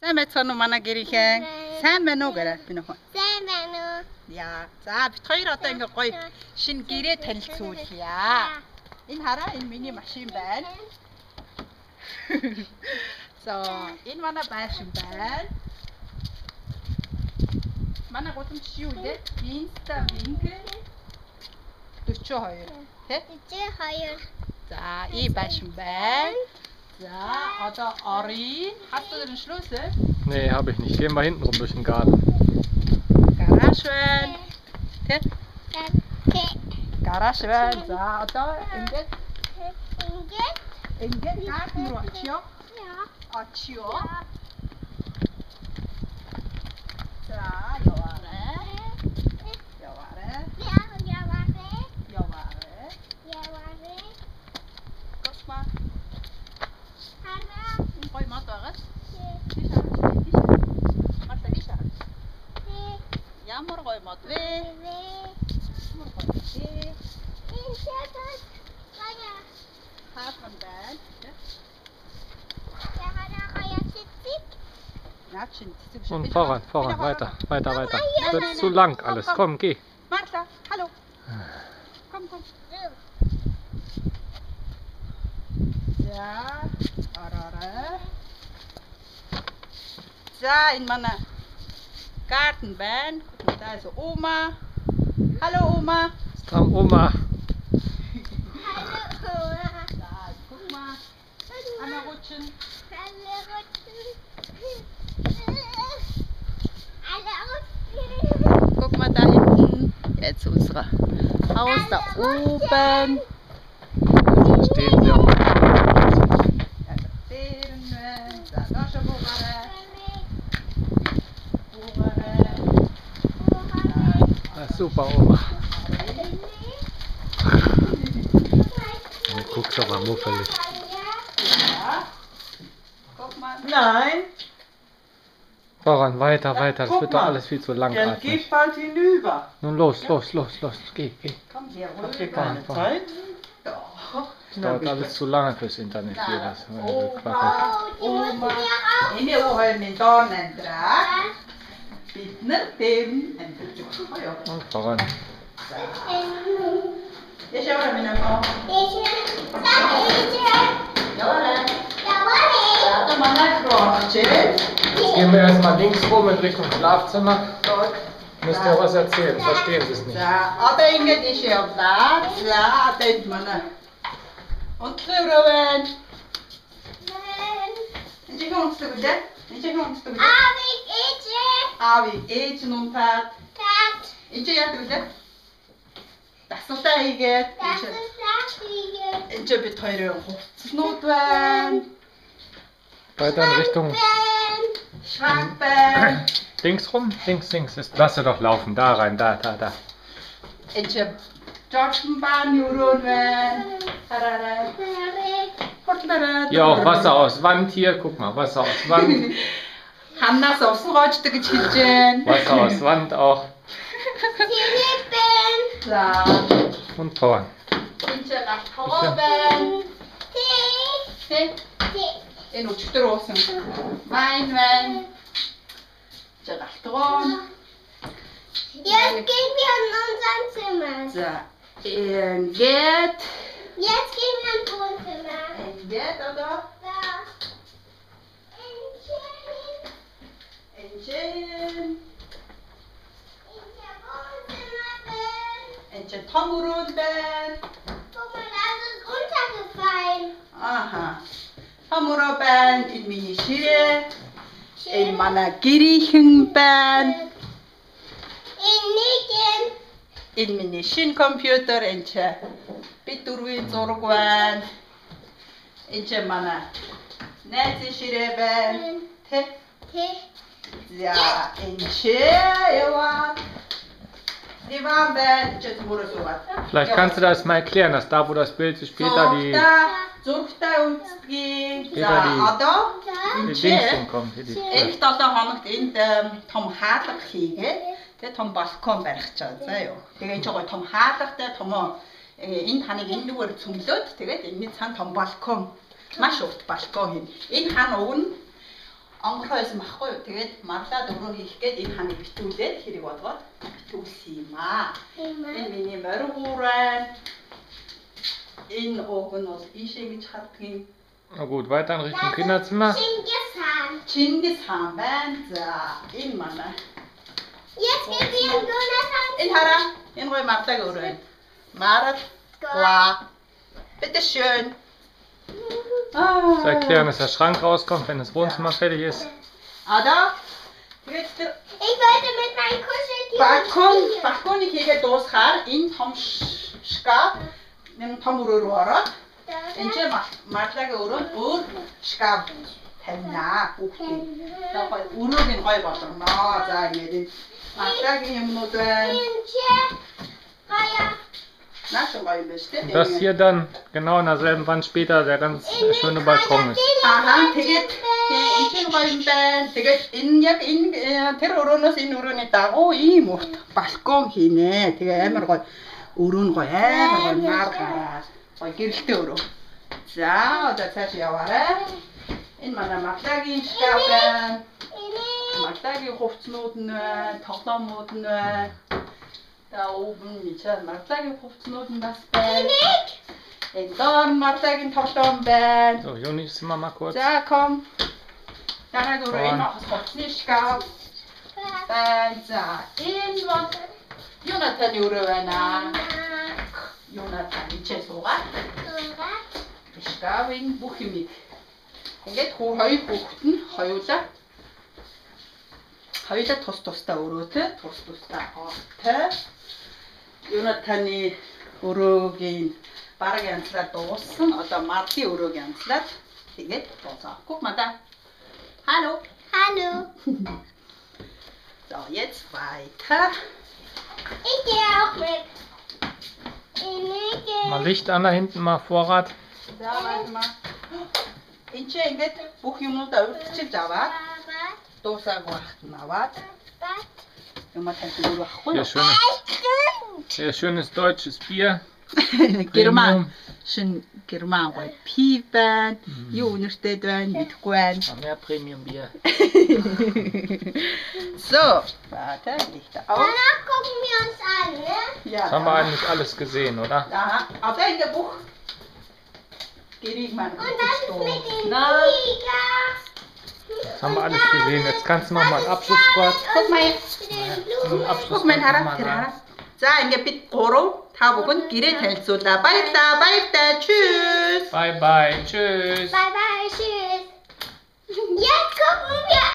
Сайн байцгаана уу манай гэрийнхэн? Сайн байна уу гэрэ би нөхөн. Сайн байна уу? Яа. За бид хоёр одоо ингээ гоё шинэ гэрээ танилцуулъя. Энэ хараа энэ миний машин байна. So энэ манай байшин байна. Манай гудамж юу вэ? Инста винкл 42. Тэ? 42. За ийм байшин байна. Ja, oder Ori. Hast du den Schlüssel? Nee, habe ich nicht. Gehen wir hinten rum durch den Garten. Garage. Garage. Ja, oder? Inget. Inget. Garten Rocio. Ja. Ocio. Ja, Joare. Joare. Joare. Kosma. Гоё мод байгаа. Ямар гоё мод вэ? Ямар гоё вэ? Энэ шатад гая. Хаасан байна. Ja, gaya sitzt. Natschen. Und voran, weiter. Das wird zu lang alles. Komm, geh. Martha, hallo. Komm. Ja, arare. Ja, in meiner Garten ben. Da ist Oma. Hallo Oma. Stram Oma. Da, guck mal. Einmal rutschen. Guck mal da hinten. Jetzt unser Haus da oben. Da stehen wir. Super, Oma. Du guckst aber muffelig. Nein. Voran, weiter. Das wird doch alles viel zu Dann langatmig. geht bald hinüber. Nun los. Geh. Komm hier Habt ihr rüber. keine Zeit? Doch. Das dauert alles zu lange fürs Internet hier. Das quackelt. Oma. Ini uhay min donendra. Bitner dem. Und voran. Ich schaue mir noch. Jetzt gehen wir erstmal links rum in Richtung Schlafzimmer. Müsst ihr was erzählen, verstehen Sie es nicht. Ja, ada inget is je op plaats. Ja, dit mannen. Ontkleuren. En je komt te doen. Avi, eten ontpaat. En je gaat doen. Dat is wat eigen. En je bent hier hoofdsnoodwijn. Weiter in Richtung Schwappen. links rum. Links. Lass sie doch laufen. Da rein, da. En je Georgenbahn, Juronwijn. Hier auch Wasser aus Wand hier. Guck mal, Wasser aus Wand. Hannas aufs Rotstück Chichen. Wasser aus Wand auch. Ja. Und voran. Inche nach Torben. En op strozen. Wijn. Inche nach Torben. Jetzt gehen wir in unser Zimmer. So. En get. Jetzt gehen wir ins Wohnzimmer. En get, oder? Da. En Jen. En Jen Tomurun ben. Guck mal, das ist runtergefallen. Aha. Tomuro ben. In mini shire. In mana Griechen ben. In mini shin computer. En Jen Pituruin zorgwan. En Jen mana Nancy shire ben. Te. Ja, en Jen. Die waren ben. Jen Tomuro sowas. Vielleicht kannst du das mal erklären, dass da, wo das Bild ist, später die Zorgta utski. Später die Dings hinkommen. Hier die Их 7 хоногт энд том хаалга хийгээд тэгээ том балкон барих чаа заа юу. Тэгээ энэ жоо том хаалгатай том энэ ханыг энэ нүгээр цөмлөөд тэгээд энэ цаан том балкон маш урт балкон хин. Энэ хан уг нь онгорхой байсан байхгүй юу? Тэгээд марлаад өрөө хийх гээд энэ ханыг битүүлээд хэрэг болгоод битүүлсэн юм аа. Энэ миний моргуур байна. Энэ ог нь бол ийшээ гэж хардгийн. Na gut, weiter in Richtung Kinderzimmer. Чингис хаан байна. За, энэ манай. Jetzt gehen wir in Jonathan. Энэ хараа. Энэ гой марлаг өрөө байна. Марат. Ва. Bitte schön. Zu erklären, dass der Schrank rauskommt, wenn das Wohnzimmer fertig ist. Ada. Ich wollte mit meinem Kuscheltier. Balkon хийгээд дуусахаар энэ том шкаф нэг том өрөө рүү ороод энэ ч марлагийн өрөөнд өөр шкаф тавина. Бүгд. За гой өрөөг нь гой болгоно. За ингээд энэ марлагийн юмнууд байна. Das hier dann genau in derselben Wand später der ganz schöne Balkon ist. Aha, тэгээд энэ гоё юм байна. Тэгээд энэ яг энэ тэр өрөөнөөс энэ өрөөний дагуу ийм урт балкон хийнэ. Тэгээ амар гоё өрөө нь гоё амар гоё нар гараад гоё гэрэлтэй өрөө. За одоо цааш яваарай. Энэ манай марлагийн шкаф байна. Марлагийн хувцснууд нь байна, тоглоомууд нь байна. Da oben die marлагийн хувцснууд нь бас байна. Энэ доор марлагийн тоглоом байна. So, Joni, Zimmer mal kurz. За, komm. Дараа дөрөв энэ хувцсны шкаф. За, энэ бол Jonathan өрөө байна. Jonathan ичээ суугаад. Шкафын бүх юмыг. Ингээд хоёр хүүхэд нь хоёулаа тус тустай өрөөтэй, тус тустай ортой. Jonathan-ы өрөөгийн бараг янзлаад дууссан. Одоо Marti өрөөг янзлаад тэгээд дуусаа. Guck mal da. Hallo. Hallo. So, jetzt weiter. Ich gehe auch mit. Mal Licht an da hinten, mal Vorrat. За, warte mal. Энд чи ингээд бүх юмудаа урьдчилж аваад дуусаагүй байхад аваад Hier schönes deutsches Bier. Герман. Шин герман гой пив байна. Юу нэртэй байна, мэдэхгүй байна. Mehr Premium Bier. So, warte, Licht aus. Danach gucken wir uns an, ne? Ja. Das haben wir eigentlich alles gesehen, oder? Ja, auf der Buch. Und das ist mit dem Flieger. Das haben wir alles gesehen. Jetzt kannst du noch mal einen Abschlusswort. Guck mal jetzt. Guck mal, Hara. За, ингээд бид 3 5 бүхэнд гэрээ танилцуулаа. Баярлалаа. Tschüss. Bye bye. Tschüss. Bye bye, tschüss. Jetzt gucken